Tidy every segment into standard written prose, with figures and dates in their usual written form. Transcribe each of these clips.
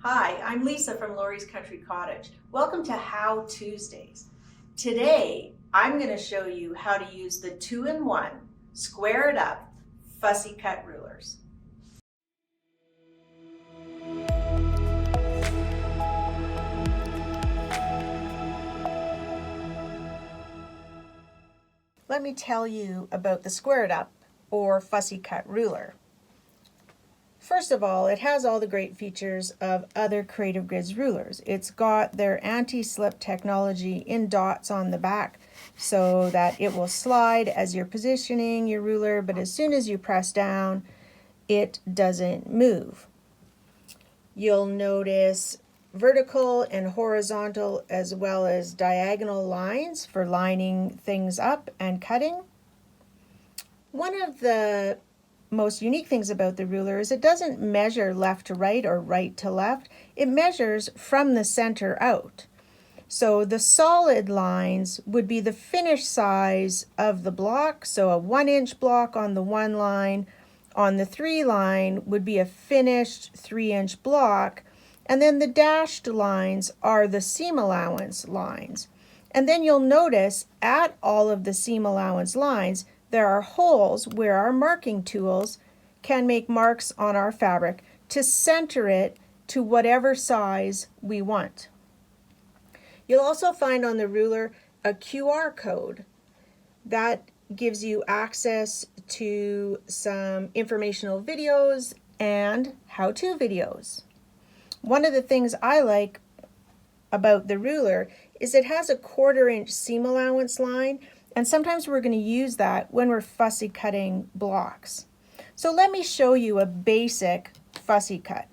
Hi, I'm Lisa from Lori's Country Cottage. Welcome to How Tuesdays. Today, I'm going to show you how to use the 2-in-1 Square It Up Fussy Cut Rulers. Let me tell you about the Square It Up or Fussy Cut Ruler. First of all, it has all the great features of other Creative Grids rulers. It's got their anti-slip technology in dots on the back so that it will slide as you're positioning your ruler, but as soon as you press down, it doesn't move. You'll notice vertical and horizontal as well as diagonal lines for lining things up and cutting. One of the most unique things about the ruler is it doesn't measure left to right or right to left. It measures from the center out. So the solid lines would be the finished size of the block. So a 1-inch block on the one line, on the 3 line would be a finished 3-inch block. And then the dashed lines are the seam allowance lines. And then you'll notice at all of the seam allowance lines, there are holes where our marking tools can make marks on our fabric to center it to whatever size we want. You'll also find on the ruler a QR code that gives you access to some informational videos and how-to videos. One of the things I like about the ruler is it has a 1/4-inch seam allowance line, and sometimes we're going to use that when we're fussy cutting blocks. So let me show you a basic fussy cut.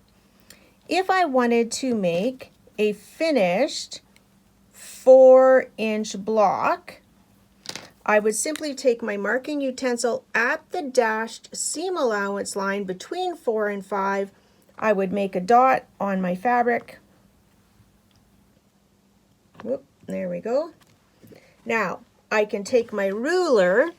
If I wanted to make a finished 4-inch block, I would simply take my marking utensil at the dashed seam allowance line between 4 and 5. I would make a dot on my fabric. Whoop, there we go. Now, I can take my ruler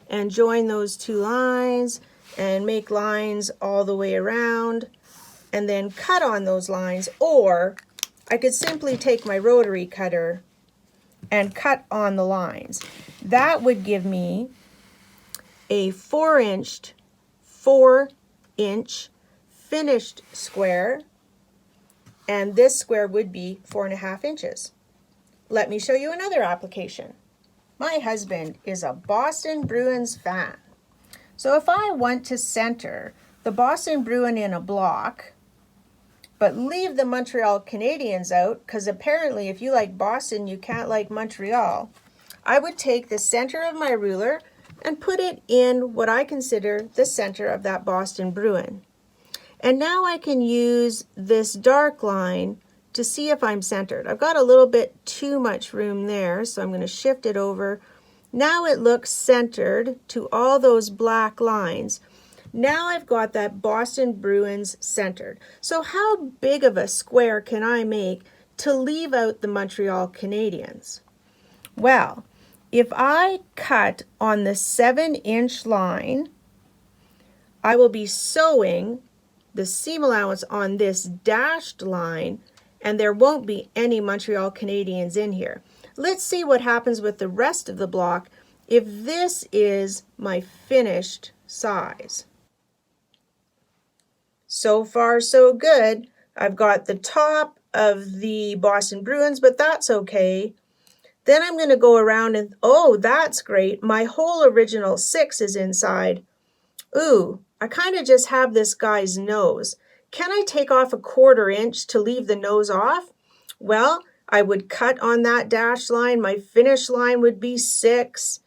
and join those 2 lines and make lines all the way around and then cut on those lines, or I could simply take my rotary cutter and cut on the lines. That would give me a 4-inch finished square, and this square would be 4.5 inches. Let me show you another application. My husband is a Boston Bruins fan. So if I want to center the Boston Bruin in a block, but leave the Montreal Canadiens out, because apparently if you like Boston, you can't like Montreal, I would take the center of my ruler and put it in what I consider the center of that Boston Bruin. And now I can use this dark line to see if I'm centered. I've got a little bit too much room there, so I'm going to shift it over. Now it looks centered to all those black lines. Now I've got that Boston Bruins centered. So how big of a square can I make to leave out the Montreal Canadiens? Well, if I cut on the 7-inch line, I will be sewing the seam allowance on this dashed line, and there won't be any Montreal Canadiens in here. Let's see what happens with the rest of the block if this is my finished size. So far, so good. I've got the top of the Boston Bruins, but that's okay. Then I'm going to go around and, oh, that's great. My whole original 6 is inside. Ooh, I kind of just have this guy's nose. Can I take off a 1/4 inch to leave the nose off? Well, I would cut on that dashed line. My finish line would be 6.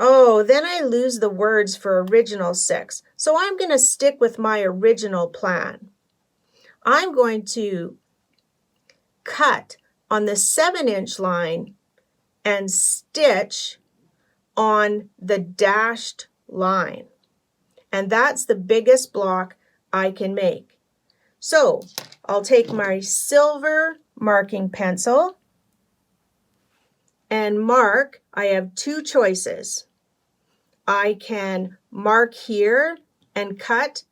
Oh, then I lose the words for original 6. So I'm going to stick with my original plan. I'm going to cut on the 7-inch line and stitch on the dashed line. And that's the biggest block I can make. So I'll take my silver marking pencil and mark. I have 2 choices. I can mark here and cut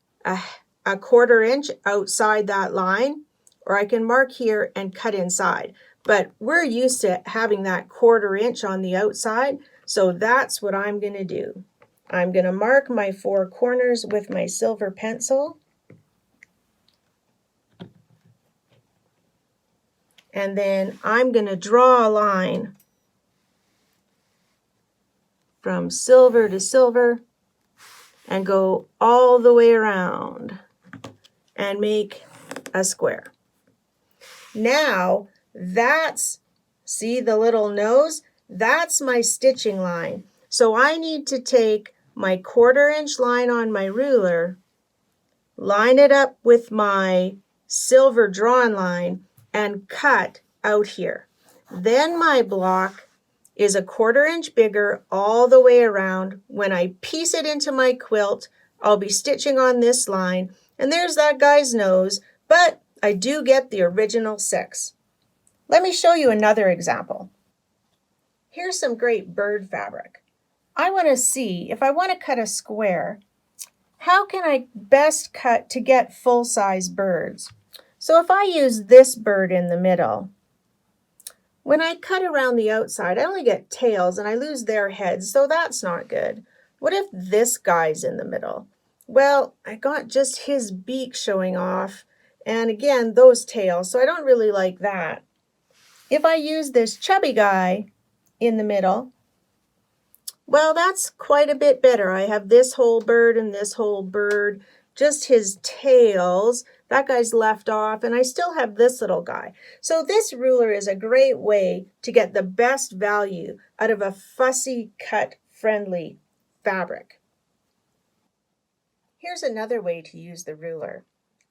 a 1/4 inch outside that line, or I can mark here and cut inside. But we're used to having that 1/4 inch on the outside, so that's what I'm going to do. I'm going to mark my 4 corners with my silver pencil. And then I'm going to draw a line from silver to silver and go all the way around and make a square. Now see the little nose? That's my stitching line. So I need to take my 1/4 inch line on my ruler, line it up with my silver drawn line, and cut out here. Then my block is a 1/4 inch bigger all the way around. When I piece it into my quilt, I'll be stitching on this line, and there's that guy's nose, but I do get the original 6. Let me show you another example. Here's some great bird fabric. I want to see, if I want to cut a square, how can I best cut to get full-size birds? So if I use this bird in the middle, when I cut around the outside, I only get tails and I lose their heads, so that's not good. What if this guy's in the middle? Well, I got just his beak showing off, and again, those tails, so I don't really like that. If I use this chubby guy in the middle, well, that's quite a bit better. I have this whole bird and this whole bird, just his tails. That guy's left off, and I still have this little guy. So this ruler is a great way to get the best value out of a fussy cut friendly fabric. Here's another way to use the ruler.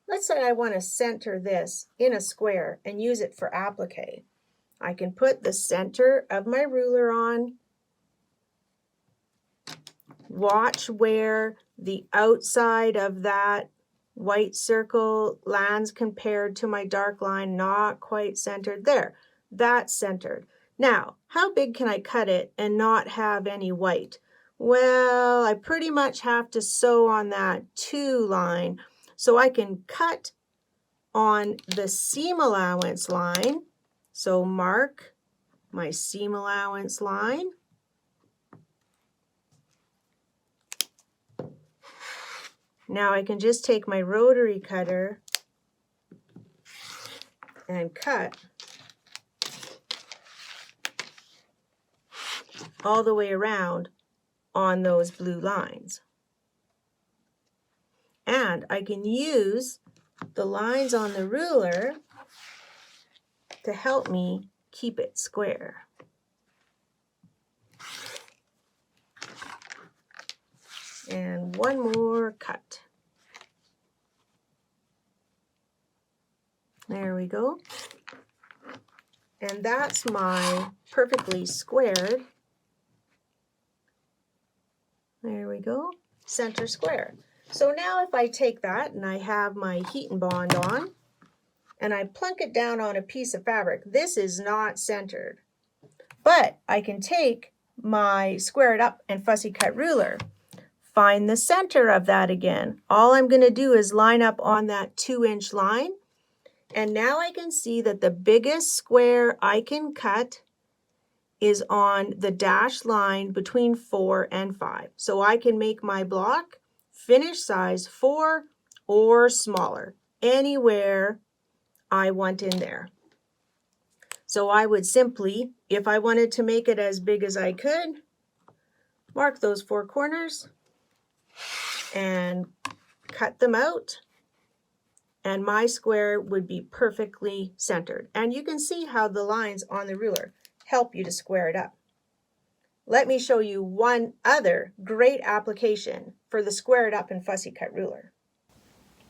Let's say I want to center this in a square and use it for applique. I can put the center of my ruler on. Watch where the outside of that white circle lands compared to my dark line, not quite centered. There, that's centered. Now, how big can I cut it and not have any white? Well, I pretty much have to sew on that 2 line, so I can cut on the seam allowance line. So mark my seam allowance line. Now I can just take my rotary cutter and cut all the way around on those blue lines. And I can use the lines on the ruler to help me keep it square. And one more cut. There we go. And that's my perfectly squared, there we go, center square. So now if I take that and I have my heat and bond on, and I plunk it down on a piece of fabric, this is not centered. But I can take my squared up and fussy cut ruler, find the center of that again. All I'm going to do is line up on that 2-inch line. And now I can see that the biggest square I can cut is on the dashed line between 4 and 5. So I can make my block finish size 4 or smaller, anywhere I want in there. So I would simply, if I wanted to make it as big as I could, mark those 4 corners and cut them out, and my square would be perfectly centered. And you can see how the lines on the ruler help you to square it up. Let me show you one other great application for the squared up and fussy cut ruler.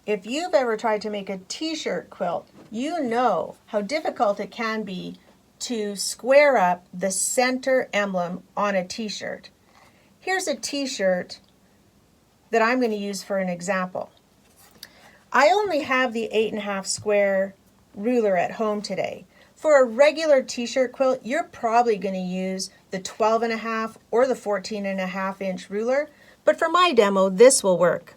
If you've ever tried to make a t-shirt quilt, you know how difficult it can be to square up the center emblem on a t-shirt. Here's a t-shirt that I'm going to use for an example. I only have the 8.5 square ruler at home today. For a regular t-shirt quilt, you're probably going to use the 12.5 or the 14.5 inch ruler, but for my demo, this will work.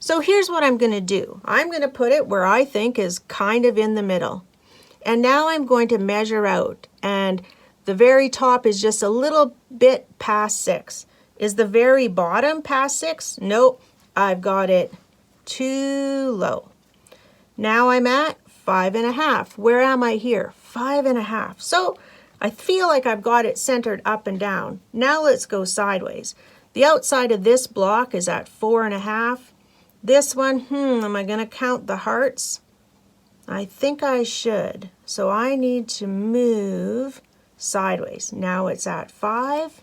So here's what I'm going to do. I'm going to put it where I think is kind of in the middle. And now I'm going to measure out, and the very top is just a little bit past 6. Is the very bottom past 6? Nope, I've got it too low. Now I'm at 5.5. Where am I here? 5.5. So I feel like I've got it centered up and down. Now let's go sideways. The outside of this block is at 4.5. This one, am I going to count the hearts? I think I should. So I need to move sideways. Now it's at 5,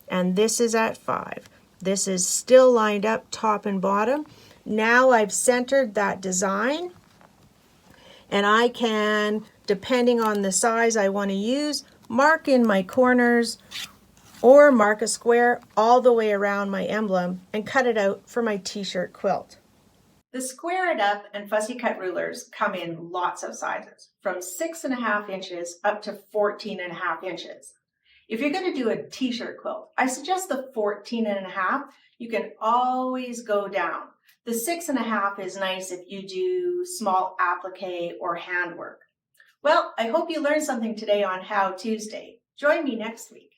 and this is at 5. This is still lined up top and bottom. Now I've centered that design, and I can, depending on the size I want to use, mark in my corners or mark a square all the way around my emblem and cut it out for my t-shirt quilt. The Square It Up and Fussy Cut rulers come in lots of sizes, from 6.5 inches up to 14.5 inches. If you're going to do a t-shirt quilt, I suggest the 14.5. You can always go down. The 6.5 is nice if you do small applique or handwork. Well, I hope you learned something today on How Tuesday. Join me next week.